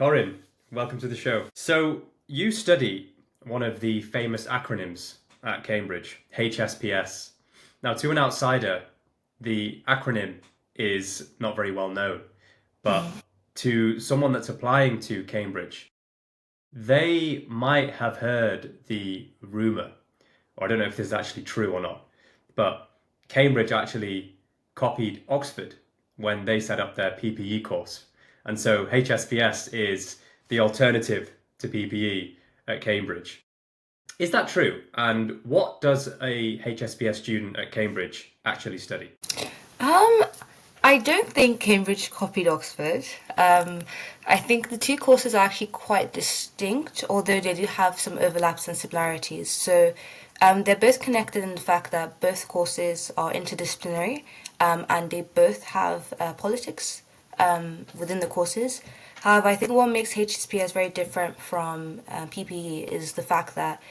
Corrine, welcome to the show. So, you study one of the famous acronyms at Cambridge, HSPS. Now, to an outsider, the acronym is not very well known, but to someone that's applying to Cambridge, they might have heard the rumour, or I don't know if this is actually true or not, but Cambridge actually copied Oxford when they set up their PPE course. And so HSPS is the alternative to PPE at Cambridge. Is that true? And what does a HSPS student at Cambridge actually study? Um, I don't think Cambridge copied Oxford. I think the two courses are actually quite distinct, although they do have some overlaps and similarities. So they're both connected in the fact that both courses are interdisciplinary, and they both have politics within the courses. However, I think what makes HSPS very different from PPE is the fact that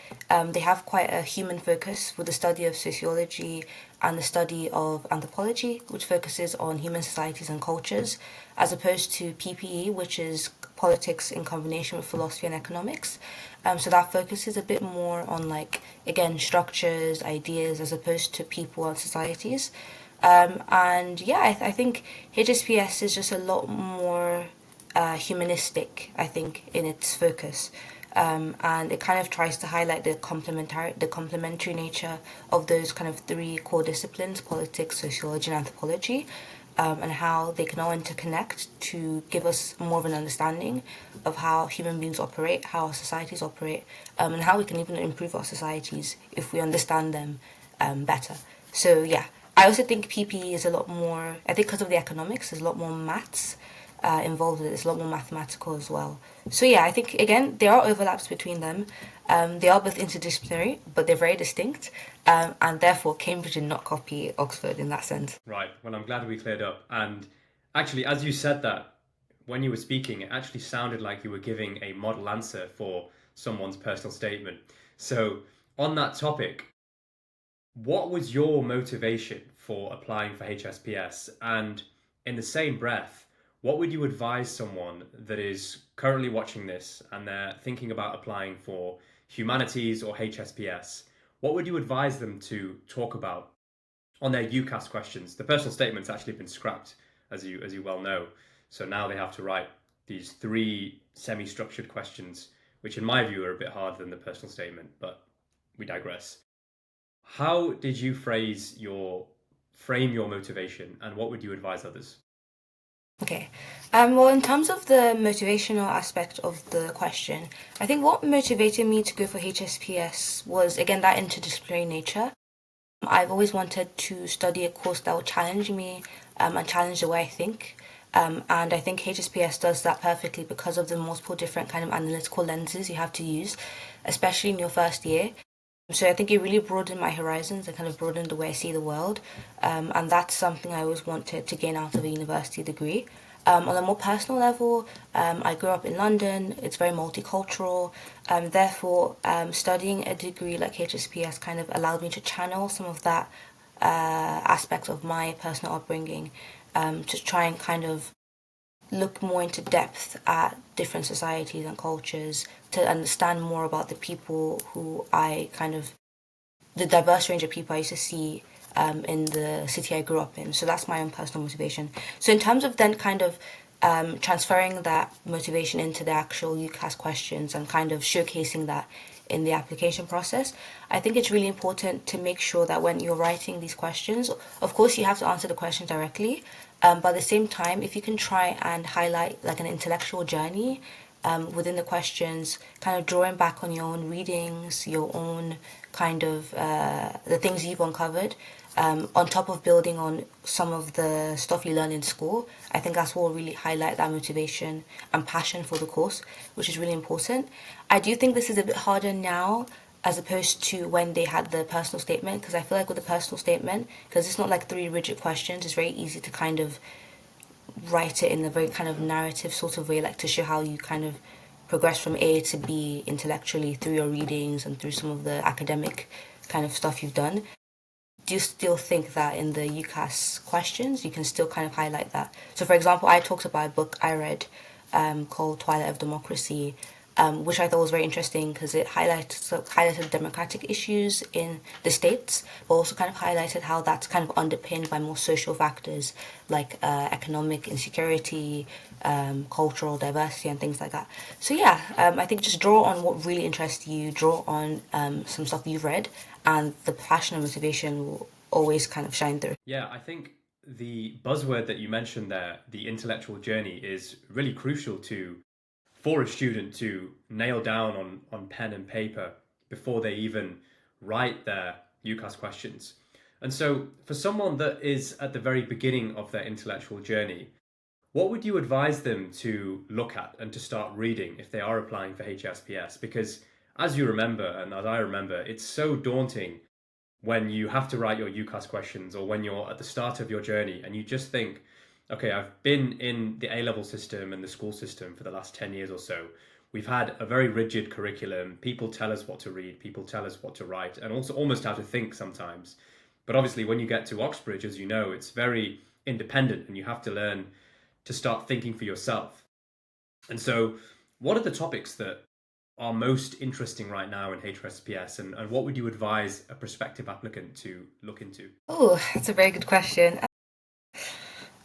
they have quite a human focus with the study of sociology and the study of anthropology, which focuses on human societies and cultures, as opposed to PPE, which is politics in combination with philosophy and economics. So that focuses a bit more on, like, again, structures, ideas, as opposed to people and societies. And yeah, I think HSPS is just a lot more humanistic, I think, in its focus. And it kind of tries to highlight the complementary nature of those kind of three core disciplines: politics, sociology, and anthropology, and how they can all interconnect to give us more of an understanding of how human beings operate, how our societies operate, and how we can even improve our societies if we understand them better. So yeah, I also think PPE is a lot more. I think because of the economics, there's a lot more maths involved with it. It's a lot more mathematical as well. So yeah, I think again there are overlaps between them. They are both interdisciplinary, but they're very distinct, and therefore Cambridge did not copy Oxford in that sense. Right. Well, I'm glad we cleared up. And actually, as you said that, when you were speaking, it actually sounded like you were giving a model answer for someone's personal statement. So, on that topic, what was your motivation for applying for HSPS? And in the same breath, what would you advise someone that is currently watching this and they're thinking about applying for Humanities or HSPS? What would you advise them to talk about on their UCAS questions? The personal statement's actually been scrapped, as you well know. So now they have to write these three semi-structured questions, which in my view are a bit harder than the personal statement, but we digress. How did you frame your motivation, and what would you advise others? Okay. Well, in terms of the motivational aspect of the question, I think what motivated me to go for HSPS was, again, that interdisciplinary nature. I've always wanted to study a course that would challenge me and challenge the way I think. And I think HSPS does that perfectly because of the multiple different kind of analytical lenses you have to use, especially in your first year. So I think it really broadened my horizons and kind of broadened the way I see the world. And that's something I always wanted to gain out of a university degree. On a more personal level, I grew up in London. It's very multicultural. Therefore, studying a degree like HSPS kind of allowed me to channel some of that aspect of my personal upbringing, to try and kind of look more into depth at different societies and cultures, to understand more about the people who the diverse range of people I used to see in the city I grew up in. So that's my own personal motivation. So in terms of then kind of transferring that motivation into the actual UCAS questions and kind of showcasing that in the application process, I think it's really important to make sure that when you're writing these questions, of course you have to answer the questions directly, but at the same time, if you can try and highlight like an intellectual journey within the questions, kind of drawing back on your own readings, your own kind of the things you've uncovered, on top of building on some of the stuff you learn in school, I think that's what will really highlight that motivation and passion for the course, which is really important. I do think this is a bit harder now as opposed to when they had the personal statement, because I feel like with the personal statement, because it's not like three rigid questions, it's very easy to kind of write it in a very kind of narrative sort of way, like to show how you kind of progress from A to B intellectually through your readings and through some of the academic kind of stuff you've done. Do you still think that in the UCAS questions you can still kind of highlight that? So for example, I talked about a book I read called Twilight of Democracy, which I thought was very interesting because it highlighted democratic issues in the states, but also kind of highlighted how that's kind of underpinned by more social factors like economic insecurity, cultural diversity, and things like that. So yeah, I think just draw on what really interests you, draw on some stuff you've read, and the passion and motivation will always kind of shine through. Yeah, I think the buzzword that you mentioned there, the intellectual journey, is really crucial to for a student to nail down on pen and paper before they even write their UCAS questions. And so, for someone that is at the very beginning of their intellectual journey, what would you advise them to look at and to start reading if they are applying for HSPS? Because as you remember, and as I remember, it's so daunting when you have to write your UCAS questions or when you're at the start of your journey and you just think, okay, I've been in the A-level system and the school system for the last 10 years or so. We've had a very rigid curriculum. People tell us what to read, people tell us what to write, and also almost how to think sometimes. But obviously, when you get to Oxbridge, as you know, it's very independent and you have to learn to start thinking for yourself. And so, what are the topics that are most interesting right now in HSPS, and what would you advise a prospective applicant to look into? Oh, that's a very good question.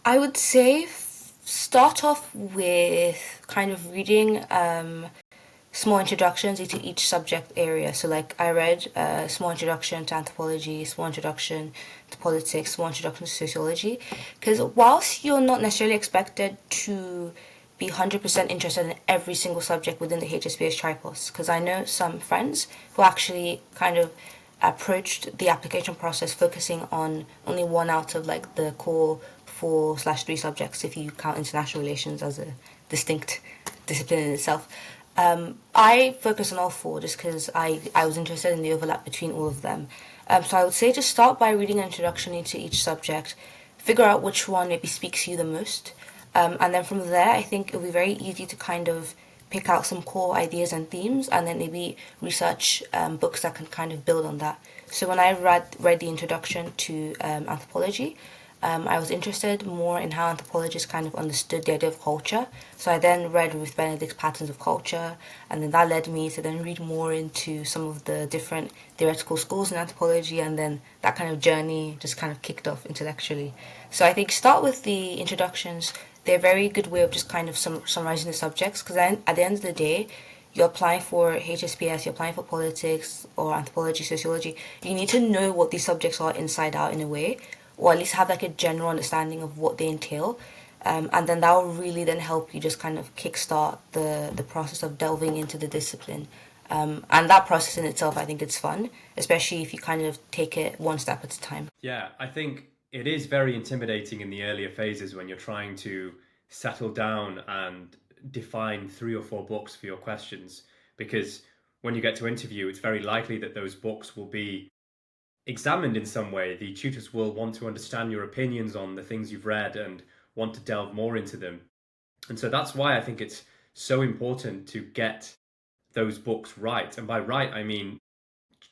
I would say start off with kind of reading small introductions into each subject area. So, like, I read a small introduction to anthropology, small introduction to politics, small introduction to sociology. Because whilst you're not necessarily expected to be 100% interested in every single subject within the HSPS tripos, because I know some friends who actually kind of approached the application process focusing on only one out of like the core 4/3 subjects if you count international relations as a distinct discipline in itself. I focus on all four just because I was interested in the overlap between all of them. So I would say just start by reading an introduction into each subject, figure out which one maybe speaks to you the most, and then from there I think it'll be very easy to kind of pick out some core ideas and themes and then maybe research books that can kind of build on that. So when I read the introduction to anthropology, I was interested more in how anthropologists kind of understood the idea of culture. So I then read Ruth Benedict's Patterns of Culture, and then that led me to then read more into some of the different theoretical schools in anthropology, and then that kind of journey just kind of kicked off intellectually. So I think start with the introductions. They're a very good way of just kind of summarizing the subjects, because then at the end of the day, you're applying for HSPS, you're applying for politics or anthropology, sociology. You need to know what these subjects are inside out in a way, or at least have like a general understanding of what they entail. And then that will really then help you just kind of kickstart the process of delving into the discipline. And that process in itself, I think it's fun, especially if you kind of take it one step at a time. Yeah, I think it is very intimidating in the earlier phases when you're trying to settle down and define 3 or 4 books for your questions, because when you get to interview, it's very likely that those books will be examined in some way. The tutors will want to understand your opinions on the things you've read and want to delve more into them. And so that's why I think it's so important to get those books right. And by right, I mean,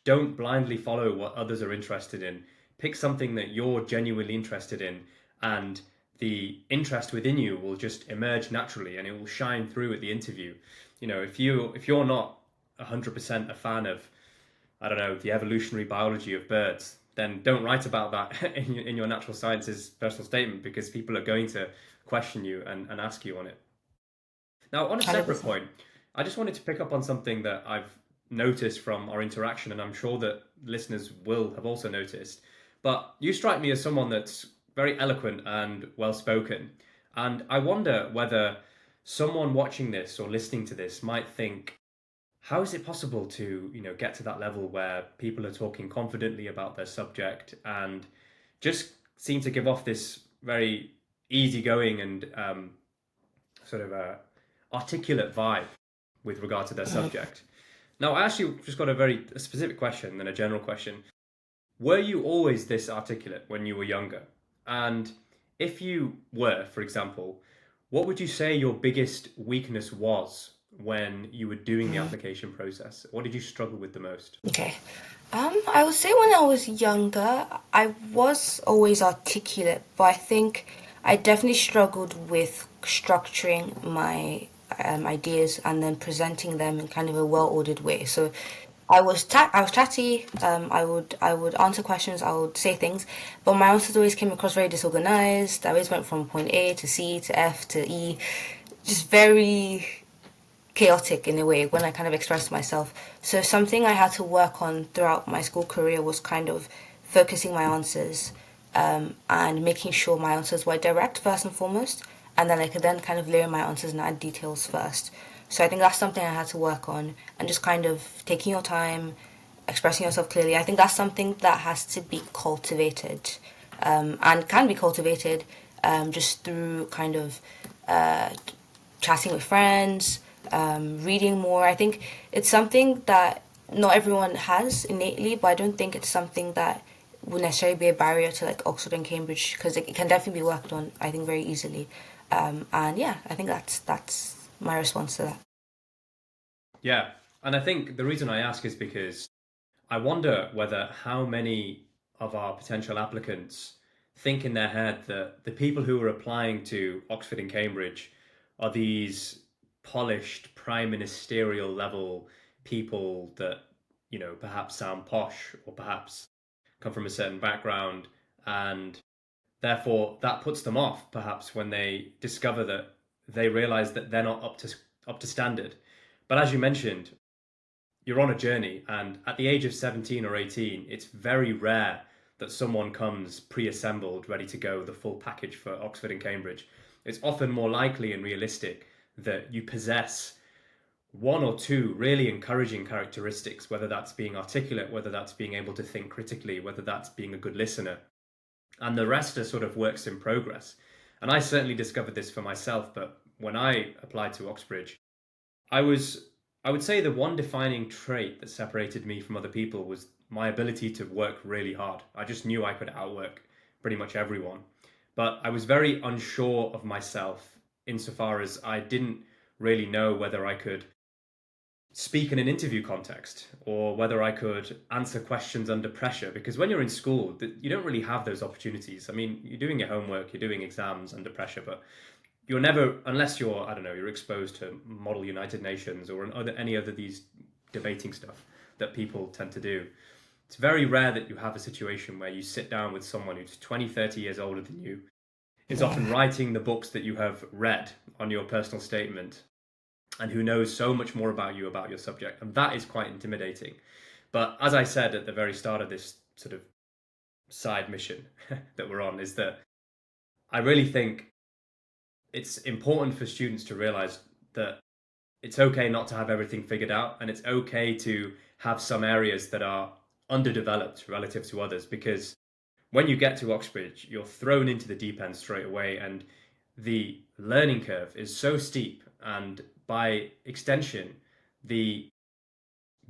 don't blindly follow what others are interested in. Pick something that you're genuinely interested in, and the interest within you will just emerge naturally and it will shine through at the interview. You know, if you're not 100% a fan of, I don't know, the evolutionary biology of birds, then don't write about that in your natural sciences personal statement, because people are going to question you and ask you on it. Now, on a separate 100%. point, I just wanted to pick up on something that I've noticed from our interaction, and I'm sure that listeners will have also noticed. But you strike me as someone that's very eloquent and well spoken. And I wonder whether someone watching this or listening to this might think, how is it possible to, get to that level where people are talking confidently about their subject and just seem to give off this very easygoing and sort of articulate vibe with regard to their subject? Now, I actually just got a specific question than a general question. Were you always this articulate when you were younger? And if you were, for example, what would you say your biggest weakness was when you were doing the application process? What did you struggle with the most? Okay. I would say when I was younger, I was always articulate, but I think I definitely struggled with structuring my ideas and then presenting them in kind of a well-ordered way. So I was chatty. I would answer questions. I would say things, but my answers always came across very disorganized. I always went from point A to C to F to E, just very chaotic in a way when I kind of expressed myself. So something I had to work on throughout my school career was kind of focusing my answers, and making sure my answers were direct first and foremost, and then I could then kind of layer my answers and add details first. So I think that's something I had to work on, and just kind of taking your time, expressing yourself clearly. I think that's something that has to be cultivated, and can be cultivated, just through kind of chatting with friends, reading more. I think it's something that not everyone has innately, but I don't think it's something that would necessarily be a barrier to like Oxford and Cambridge, because it can definitely be worked on, I think, very easily. And yeah, I think that's my response to that. Yeah, and I think the reason I ask is because I wonder whether how many of our potential applicants think in their head that the people who are applying to Oxford and Cambridge are these polished prime ministerial level people that, perhaps sound posh or perhaps come from a certain background, and therefore that puts them off perhaps when they discover that they realize that they're not up to standard. But as you mentioned, you're on a journey, and at the age of 17 or 18, it's very rare that someone comes pre-assembled, ready to go, the full package for Oxford and Cambridge. It's often more likely and realistic that you possess one or two really encouraging characteristics, whether that's being articulate, whether that's being able to think critically, whether that's being a good listener, and the rest are sort of works in progress. And I certainly discovered this for myself, but when I applied to Oxbridge, I was, I would say the one defining trait that separated me from other people was my ability to work really hard. I just knew I could outwork pretty much everyone. But I was very unsure of myself insofar as I didn't really know whether I could speak in an interview context or whether I could answer questions under pressure, because when you're in school you don't really have those opportunities. I mean, you're doing your homework, you're doing exams under pressure, but you're never, unless you're, I don't know, you're exposed to Model United Nations or any other these debating stuff that people tend to do. It's very rare that you have a situation where you sit down with someone who's 20, 30 years older than you, is often writing the books that you have read on your personal statement, and who knows so much more about you, about your subject. And that is quite intimidating. But as I said at the very start of this sort of side mission that we're on, is that I really think it's important for students to realize that it's okay not to have everything figured out, and it's okay to have some areas that are underdeveloped relative to others, because when you get to Oxbridge, you're thrown into the deep end straight away, and the learning curve is so steep, and by extension, the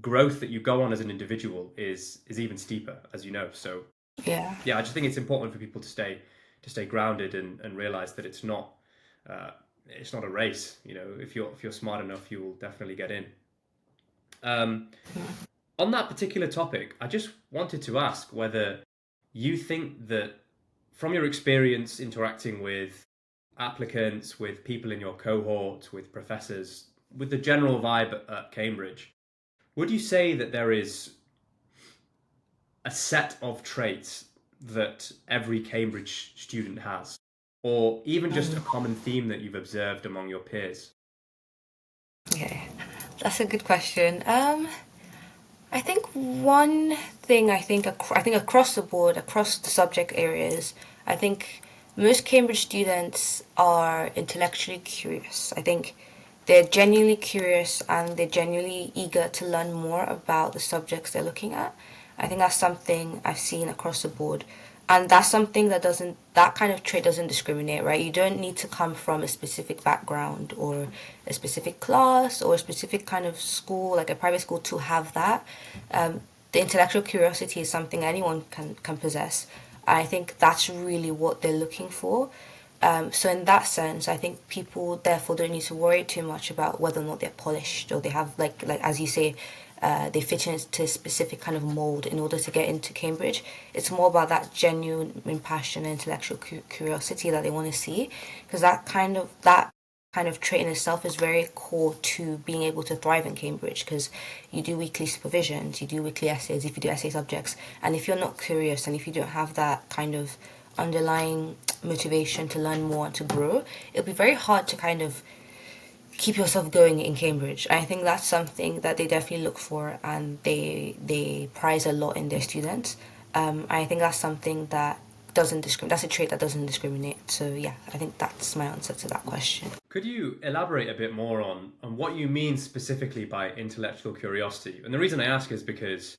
growth that you go on as an individual is even steeper, as you know. So Yeah. yeah, I just think it's important for people to stay grounded and realize that uh, it's not a race. If you're smart enough, you will definitely get in. Um, on that particular topic, I just wanted to ask whether you think that, from your experience interacting with applicants, with people in your cohort, with professors, with the general vibe at Cambridge, would you say that there is a set of traits that every Cambridge student has, or even just a common theme that you've observed among your peers? Okay, that's a good question. I think one thing I think across the board, across the subject areas, I think most Cambridge students are intellectually curious. I think they're genuinely curious and they're genuinely eager to learn more about the subjects they're looking at. I think that's something I've seen across the board. And that's something that kind of trait doesn't discriminate, right? You don't need to come from a specific background or a specific class or a specific kind of school, like a private school, to have that. The intellectual curiosity is something anyone can possess. And I think that's really what they're looking for. So in that sense, I think people therefore don't need to worry too much about whether or not they're polished or they have like as you say, they fit into a specific kind of mold in order to get into Cambridge. It's more about that genuine passion and intellectual curiosity that they want to see, because that kind of trait in itself is very core to being able to thrive in Cambridge, because you do weekly supervisions, you do weekly essays if you do essay subjects, and if you're not curious and if you don't have that kind of underlying motivation to learn more and to grow, it'll be very hard to kind of keep yourself going in Cambridge. I think that's something that they definitely look for and they prize a lot in their students. I think that's something that doesn't discriminate. That's a trait that doesn't discriminate. So yeah, I think that's my answer to that question. Could you elaborate a bit more on what you mean specifically by intellectual curiosity? And the reason I ask is because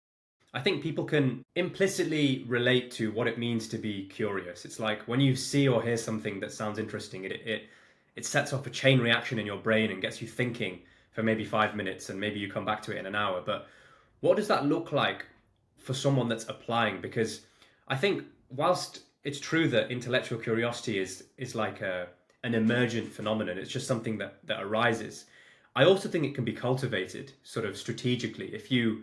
I think people can implicitly relate to what it means to be curious. It's like when you see or hear something that sounds interesting, it sets off a chain reaction in your brain and gets you thinking for maybe 5 minutes, and maybe you come back to it in an hour. But what does that look like for someone that's applying? Because I think whilst it's true that intellectual curiosity is like an emergent phenomenon, it's just something that arises. I also think it can be cultivated sort of strategically if you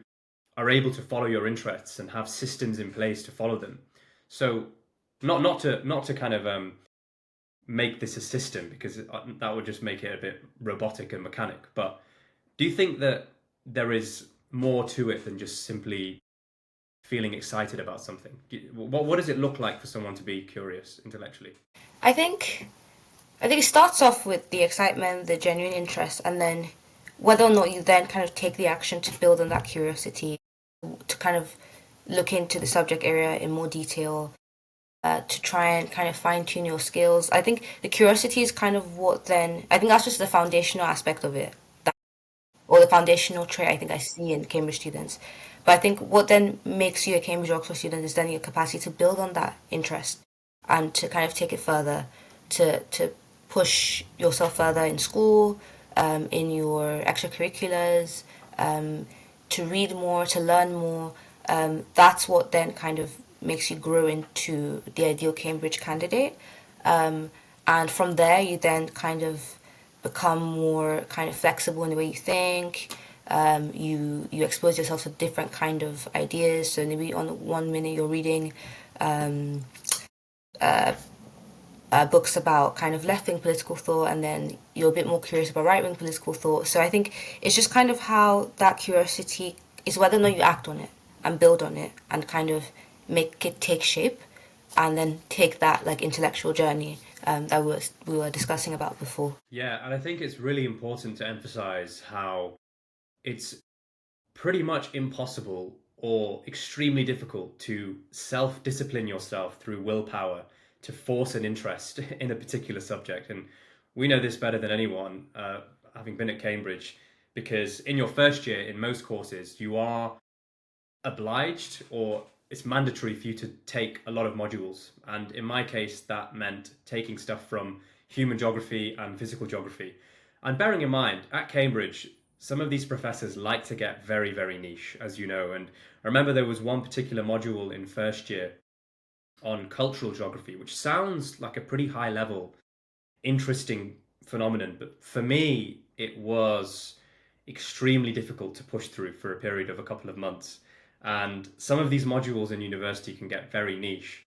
are able to follow your interests and have systems in place to follow them. So not to kind of make this a system, because that would just make it a bit robotic and mechanic. But do you think that there is more to it than just simply feeling excited about something? What does it look like for someone to be curious intellectually? I think I think it starts off with the excitement, the genuine interest, and then whether or not you then kind of take the action to build on that curiosity, to kind of look into the subject area in more detail, to try and kind of fine tune your skills. I think the curiosity is kind of what then, I think that's just the foundational aspect of it, that, or the foundational trait I think I see in Cambridge students. But I think what then makes you a Cambridge Oxford student is then your capacity to build on that interest and to kind of take it further, to push yourself further in school, in your extracurriculars, to read more, to learn more. That's what then kind of makes you grow into the ideal Cambridge candidate. And from there, you then kind of become more kind of flexible in the way you think. You expose yourself to different kind of ideas. So maybe on 1 minute you're reading books about kind of left wing political thought, and then you're a bit more curious about right wing political thought. So I think it's just kind of how that curiosity is, whether or not you act on it and build on it and kind of make it take shape, and then take that like intellectual journey that we were discussing about before. Yeah, and I think it's really important to emphasize how it's pretty much impossible or extremely difficult to self-discipline yourself through willpower to force an interest in a particular subject. And we know this better than anyone, having been at Cambridge, because in your first year, in most courses, you are obliged, or it's mandatory for you to take a lot of modules. And in my case, that meant taking stuff from human geography and physical geography. And bearing in mind, at Cambridge, some of these professors like to get very, very niche, as you know. And I remember there was one particular module in first year on cultural geography, which sounds like a pretty high level, interesting phenomenon. But for me, it was extremely difficult to push through for a period of a couple of months. And some of these modules in university can get very niche.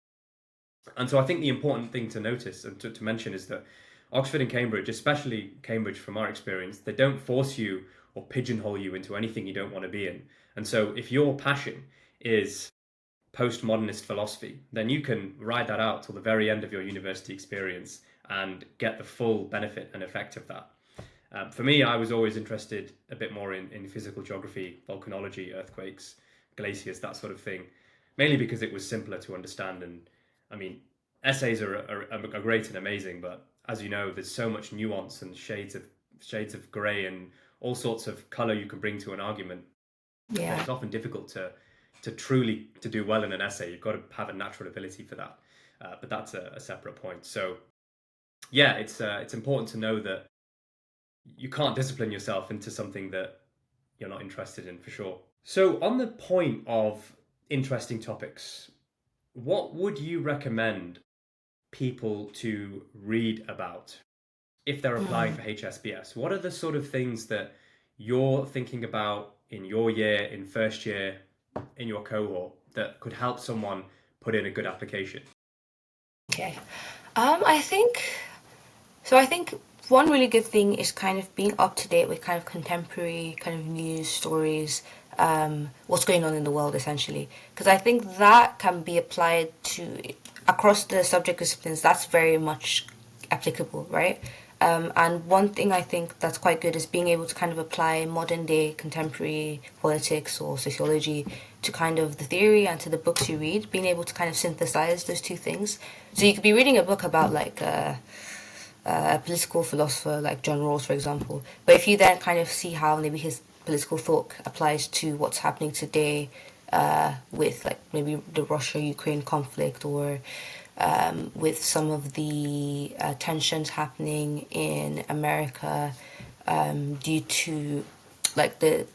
And so I think the important thing to notice and to mention is that Oxford and Cambridge, especially Cambridge from our experience, they don't force you or pigeonhole you into anything you don't want to be in. And so if your passion is postmodernist philosophy, then you can ride that out till the very end of your university experience and get the full benefit and effect of that. For me, I was always interested a bit more in physical geography, volcanology, earthquakes, glaciers, that sort of thing, mainly because it was simpler to understand. And I mean, essays are great and amazing, but as you know, there's so much nuance and shades of grey and all sorts of colour you can bring to an argument. And Yeah. it's often difficult to truly to do well in an essay. You've got to have a natural ability for that. But that's a separate point. So yeah, it's important to know that you can't discipline yourself into something that you're not interested in, for sure. So on the point of interesting topics, what would you recommend people to read about if they're applying for HSPS? What are the sort of things that you're thinking about in your year, in first year, in your cohort that could help someone put in a good application? Okay. I think so. I think one really good thing is kind of being up to date with kind of contemporary kind of news stories, what's going on in the world essentially. Because I think that can be applied to across the subject disciplines. That's very much applicable, right? And one thing I think that's quite good is being able to kind of apply modern day contemporary politics or sociology to kind of the theory and to the books you read, being able to kind of synthesize those two things. So you could be reading a book about like a political philosopher like John Rawls, for example, but if you then kind of see how maybe his political thought applies to what's happening today with like maybe the Russia-Ukraine conflict or with some of the tensions happening in America due to like the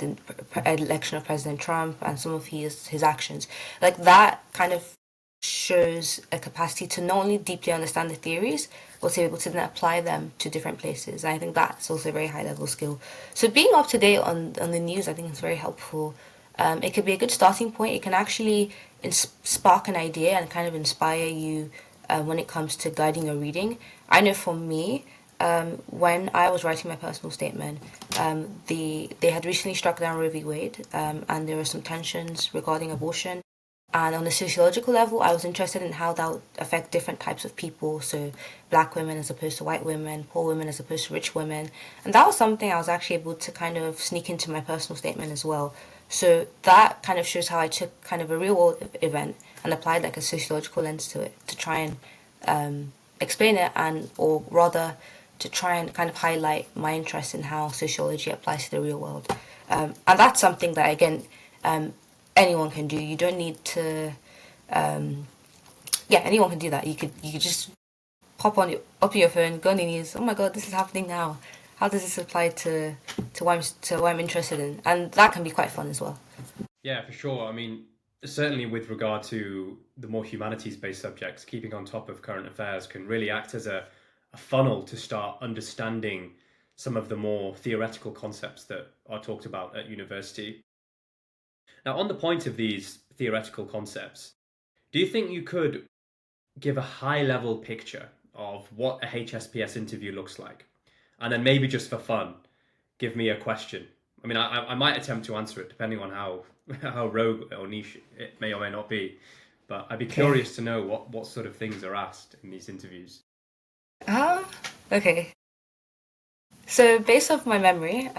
election of President Trump and some of his actions. Like that kind of shows a capacity to not only deeply understand the theories, but to be able to then apply them to different places. And I think that's also a very high level skill. So being up to date on the news, I think is very helpful. It could be a good starting point. It can actually spark an idea and kind of inspire you when it comes to guiding your reading. I know for me, when I was writing my personal statement, they had recently struck down Roe v. Wade, and there were some tensions regarding abortion. And on a sociological level, I was interested in how that would affect different types of people. So, black women as opposed to white women, poor women as opposed to rich women. And that was something I was actually able to kind of sneak into my personal statement as well. So, that kind of shows how I took kind of a real world event and applied like a sociological lens to it to try and explain it, and or rather to try and kind of highlight my interest in how sociology applies to the real world. And that's something that, again, anyone can do. You don't need to. Anyone can do that. You could just pop on up your phone, go on the news. Oh my God, this is happening now. How does this apply to what I'm interested in? And that can be quite fun as well. Yeah, for sure. I mean, certainly with regard to the more humanities-based subjects, keeping on top of current affairs can really act as a funnel to start understanding some of the more theoretical concepts that are talked about at university. Now, on the point of these theoretical concepts, do you think you could give a high-level picture of what a HSPS interview looks like? And then maybe just for fun, give me a question. I mean, I might attempt to answer it depending on how rogue or niche it may or may not be. But I'd be curious to know what sort of things are asked in these interviews. Okay. So based off my memory,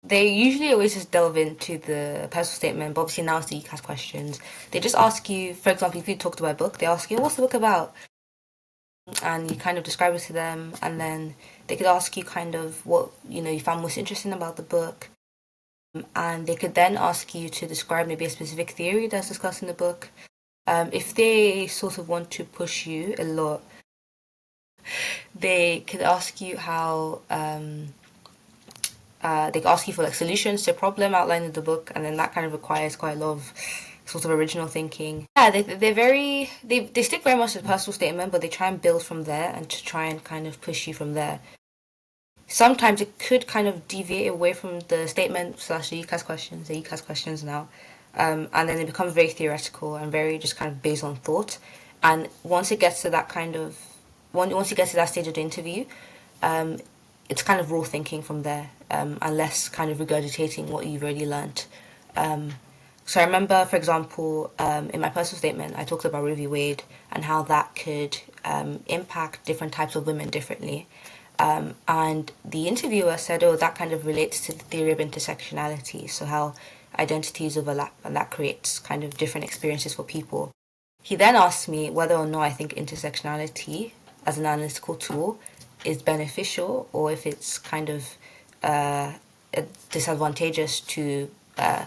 they usually always just delve into the personal statement, but obviously now it's the UCAS questions. They just ask you, for example, if you talked about a book, they ask you, what's the book about? And you kind of describe it to them, and then they could ask you kind of what, you found most interesting about the book. And they could then ask you to describe maybe a specific theory that's discussed in the book. If they sort of want to push you a lot, they could ask you how they could ask you for like solutions to a problem outlined in the book, and then that kind of requires quite a lot of sort of original thinking. Yeah, they stick very much to the personal statement, but they try and build from there and to try and kind of push you from there. Sometimes it could kind of deviate away from the statement / the UCAS questions now, and then it becomes very theoretical and very just kind of based on thought. And once it gets to that kind of once you get to that stage of the interview, it's kind of raw thinking from there, and less kind of regurgitating what you've already learnt. So I remember, for example, in my personal statement, I talked about Roe v. Wade and how that could impact different types of women differently. And the interviewer said, oh, that kind of relates to the theory of intersectionality, so how identities overlap and that creates kind of different experiences for people. He then asked me whether or not I think intersectionality as an analytical tool is beneficial or if it's kind of disadvantageous to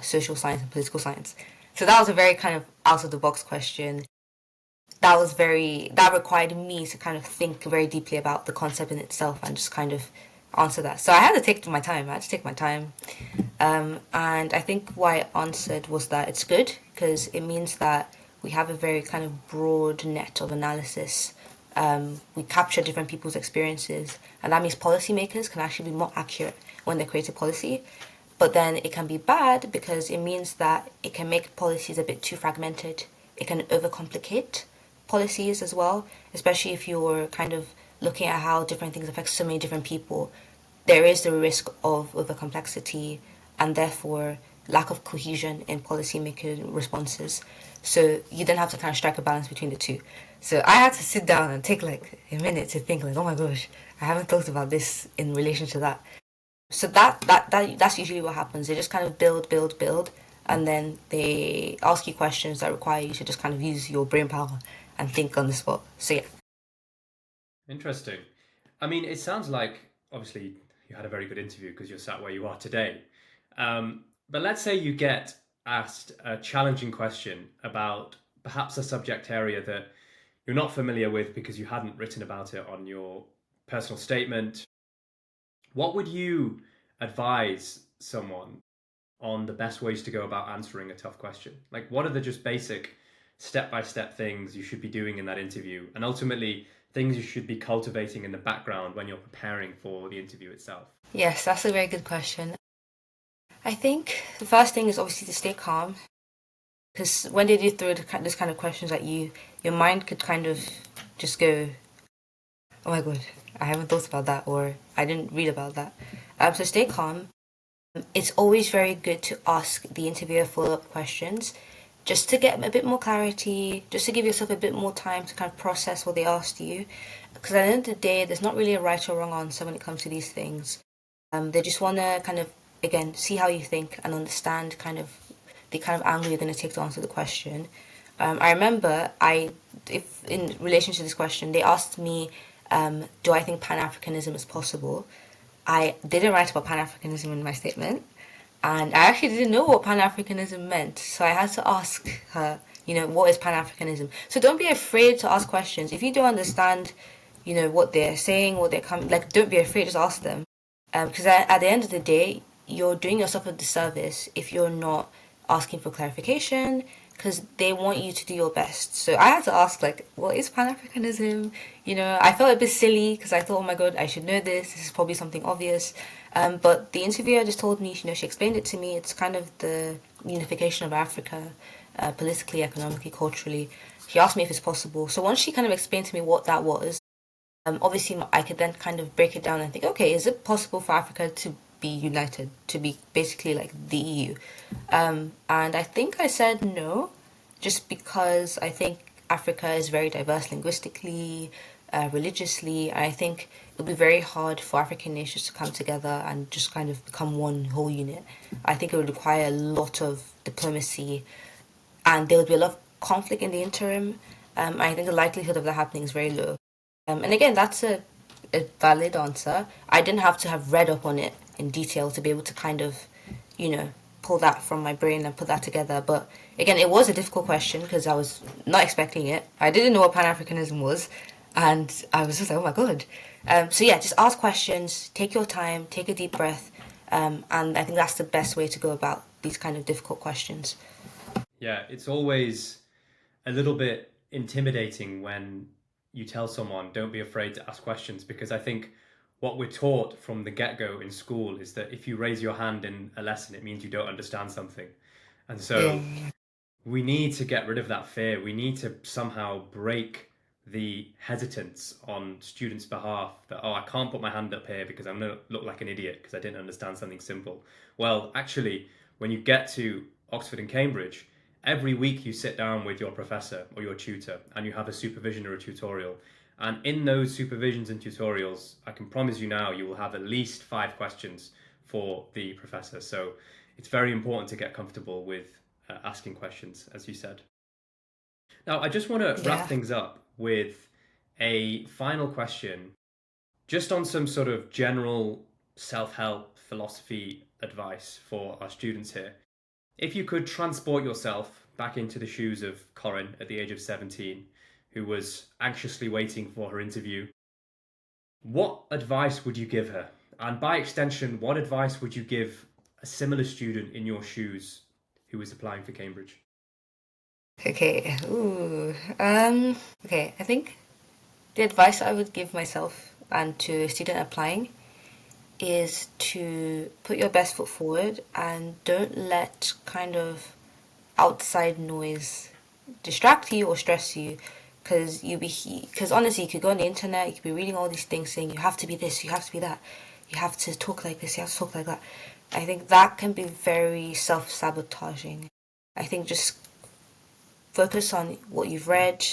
social science and political science. So that was a very kind of out of the box question. That required me to kind of think very deeply about the concept in itself and just kind of answer that. So I had to take my time. And I think why I answered was that it's good because it means that we have a very kind of broad net of analysis We capture different people's experiences, and that means policymakers can actually be more accurate when they create a policy. But then it can be bad because it means that it can make policies a bit too fragmented. It can overcomplicate policies as well, especially if you're kind of looking at how different things affect so many different people. There is the risk of overcomplexity and therefore lack of cohesion in policymaking responses. So you then have to kind of strike a balance between the two. So I had to sit down and take like a minute to think like, oh my gosh, I haven't thought about this in relation to that. So that's usually what happens. They just kind of build, and then they ask you questions that require you to just kind of use your brain power and think on the spot. So yeah. Interesting. I mean, it sounds like obviously you had a very good interview because you're sat where you are today. But let's say you get asked a challenging question about perhaps a subject area that you're not familiar with because you hadn't written about it on your personal statement. What would you advise someone on the best ways to go about answering a tough question? Like, what are the just basic step by step things you should be doing in that interview? And ultimately, things you should be cultivating in the background when you're preparing for the interview itself? Yes, that's a very good question. I think the first thing is obviously to stay calm, because when they do throw this kind of questions at you, your mind could kind of just go, oh my god, I haven't thought about that, or I didn't read about that. So stay calm. It's always very good to ask the interviewer follow-up questions just to get a bit more clarity, just to give yourself a bit more time to kind of process what they asked you. Because at the end of the day, there's not really a right or wrong answer when it comes to these things. They just want to kind of, again, see how you think and understand kind of the kind of angle you're going to take to answer the question. I remember if in relation to this question, they asked me, do I think Pan-Africanism is possible? I didn't write about Pan-Africanism in my statement, and I actually didn't know what Pan-Africanism meant, so I had to ask her, what is Pan-Africanism? So don't be afraid to ask questions. If you don't understand, what they're saying, what they're coming, like, don't be afraid, just ask them. Because at the end of the day, you're doing yourself a disservice if you're not asking for clarification, because they want you to do your best. So I had to ask, like, what is Pan-Africanism? I felt a bit silly because I thought, oh my god, I should know this. This is probably something obvious. But the interviewer just told me, she explained it to me. It's kind of the unification of Africa, politically, economically, culturally. She asked me if it's possible. So once she kind of explained to me what that was, obviously I could then kind of break it down and think, okay, is it possible for Africa to be united, to be basically like the EU? And I think I said no, just because I think Africa is very diverse linguistically, religiously, and I think it would be very hard for African nations to come together and just kind of become one whole unit. I think it would require a lot of diplomacy, and there would be a lot of conflict in the interim. I think the likelihood of that happening is very low. And again, that's a valid answer. I didn't have to have read up on it in detail to be able to kind of, pull that from my brain and put that together. But again, it was a difficult question because I was not expecting it. I didn't know what Pan-Africanism was, and I was just like, oh my god. So yeah, just ask questions, take your time, take a deep breath, and I think that's the best way to go about these kind of difficult questions. Yeah, it's always a little bit intimidating when you tell someone, don't be afraid to ask questions, because I think what we're taught from the get-go in school is that if you raise your hand in a lesson, it means you don't understand something. And so Yeah. we need to get rid of that fear. We need to somehow break the hesitance on students' behalf that, oh, I can't put my hand up here because I'm going to look like an idiot because I didn't understand something simple. Well, actually, when you get to Oxford and Cambridge, every week you sit down with your professor or your tutor and you have a supervision or a tutorial. And in those supervisions and tutorials, I can promise you now, you will have at least 5 questions for the professor. So it's very important to get comfortable with asking questions, as you said. Now, I just want to wrap Yeah. things up with a final question, just on some sort of general self-help philosophy advice for our students here. If you could transport yourself back into the shoes of Corrine at the age of 17, who was anxiously waiting for her interview, what advice would you give her? And by extension, what advice would you give a similar student in your shoes who is applying for Cambridge? Okay. Ooh. Okay. I think The advice I would give myself and to a student applying is to put your best foot forward and don't let kind of outside noise distract you or stress you, because honestly you could go on the internet, you could be reading all these things saying you have to be this, you have to be that, you have to talk like this, you have to talk like that. I think that can be very self-sabotaging. I think just focus on what you've read,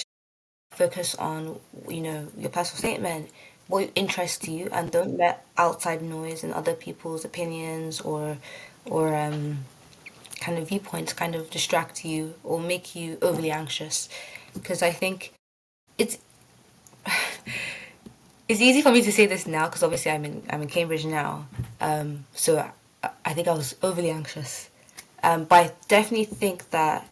focus on your personal statement, what interests you, and don't let outside noise and other people's opinions or kind of viewpoints kind of distract you or make you overly anxious. Because I think it's it's easy for me to say this now because obviously I'm in Cambridge now, so I think I was overly anxious, but I definitely think that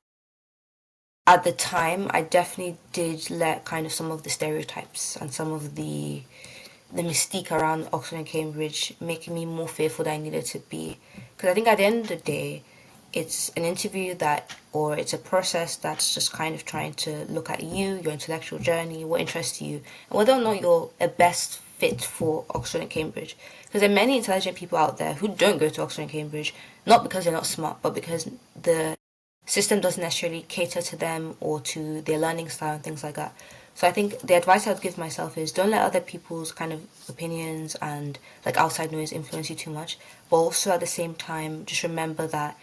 at the time I definitely did let kind of some of the stereotypes and some of the mystique around Oxford and Cambridge making me more fearful than I needed to be. Because I think at the end of the day, it's an interview or it's a process that's just kind of trying to look at you, your intellectual journey, what interests you, and whether or not you're a best fit for Oxford and Cambridge. Because there are many intelligent people out there who don't go to Oxford and Cambridge, not because they're not smart, but because the system doesn't necessarily cater to them or to their learning style and things like that. So I think the advice I would give myself is don't let other people's kind of opinions and like outside noise influence you too much. But also at the same time, just remember that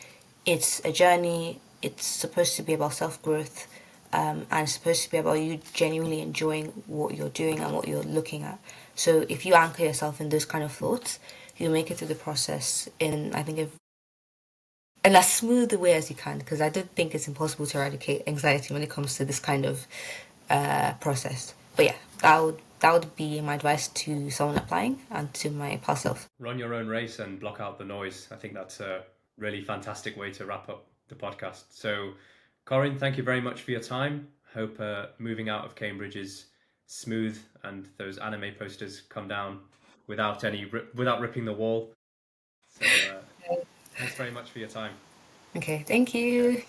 it's a journey. It's supposed to be about self growth, and it's supposed to be about you genuinely enjoying what you're doing and what you're looking at. So if you anchor yourself in those kind of thoughts, you'll make it through the process in I think in as smooth a way as you can. Because I don't think it's impossible to eradicate anxiety when it comes to this kind of process. But yeah, that would be my advice to someone applying and to my past self. Run your own race and block out the noise. I think that's a really fantastic way to wrap up the podcast. So, Corrine, thank you very much for your time. Hope moving out of Cambridge is smooth and those anime posters come down without ripping the wall. So, thanks very much for your time. Okay, thank you.